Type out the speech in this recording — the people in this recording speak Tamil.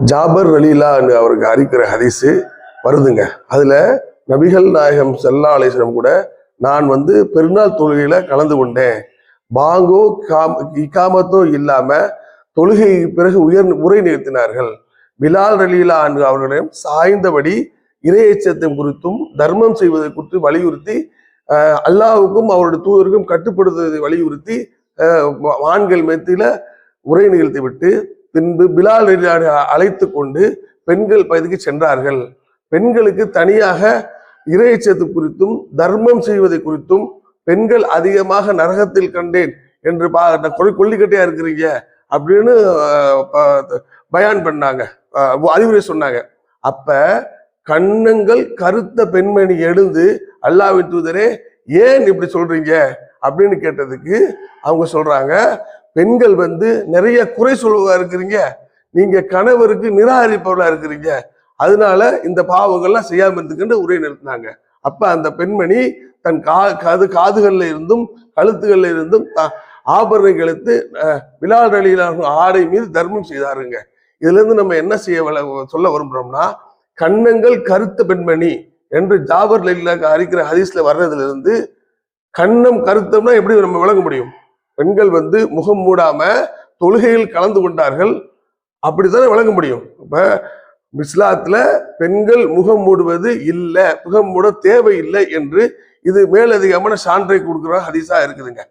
ஜாபர் ரலீலான்னு அவருக்கு அறிக்கிற ஹதீஸு வருதுங்க. அதுல நபிகள் நாயகம் ஸல்லல்லாஹு அலைஹி வஸல்லம் கூட நான் பெருநாள் தொழுகையில கலந்து கொண்டேன், பாங்கோ இகாமத்தோ இல்லாம தொழுகை பிறகு உரை நிறுத்தினார்கள். பிலால் ரலீலா அவர்களிடம் சாய்ந்தபடி இறையச்சத்தை குறித்தும் தர்மம் செய்வதை குறித்து வலியுறுத்தி அல்லாஹ்வுக்கும் அவருடைய தூதருக்கும் கட்டுப்படுத்துவதை வலியுறுத்தி ஆண்கள் மத்தியில உரை நிகழ்த்தி விட்டு பின்பு பிலால் அழைத்து கொண்டு பெண்கள் பகுதிக்கு சென்றார்கள். பெண்களுக்கு தனியாக இறையச்சத்து குறித்தும் தர்மம் செய்வதை குறித்தும் பெண்கள் அதிகமாக நரகத்தில் கண்டேன் என்று கொல்லிக்கட்டையா இருக்கிறீங்க அப்படின்னு பயான் பண்ணாங்க, அறிவுரை சொன்னாங்க. அப்ப கண்ணங்கள் கருத்த பெண்மணி எழுந்து அல்லாஹ்வின் தூதரே ஏன் இப்படி சொல்றீங்க அப்படின்னு கேட்டதுக்கு அவங்க சொல்றாங்க, பெண்கள் நிறைய குறை சொல்வதா இருக்கிறீங்க, நீங்க கணவருக்கு நிராகரிப்பவர்களா இருக்கிறீங்க, அதனால இந்த பாவங்கள்லாம் செய்யாம இருந்துக்கிட்டு உரை நிறுத்தினாங்க. அப்ப அந்த பெண்மணி தன் காதுகள்ல இருந்தும் கழுத்துகள்ல இருந்தும் ஆபரணங்களை எடுத்து பிலால் ரலீலாஹு ஆடை மீது தர்மம் செய்தாருங்க. இதுல இருந்து நம்ம என்ன சொல்ல விரும்புறோம்னா, கண்ணங்கள் கருத்த பெண்மணி என்று ஜாபர் ரலீலாஹு அறிக்கிற ஹதீஸ்ல வர்றதுல இருந்து கண்ணம் கருத்தம்னா எப்படி நம்ம விளங்க முடியும்? பெண்கள் முகம் மூடாம தொழுகையில் கலந்து கொண்டார்கள், அப்படித்தானே விளங்க முடியும். இப்ப இஸ்லாத்துல பெண்கள் முகம் மூடுவது இல்லை, முகம் மூட தேவையில்லை என்று இது மேலதிகமான சான்றை கொடுக்குற ஹதீஸா இருக்குதுங்க.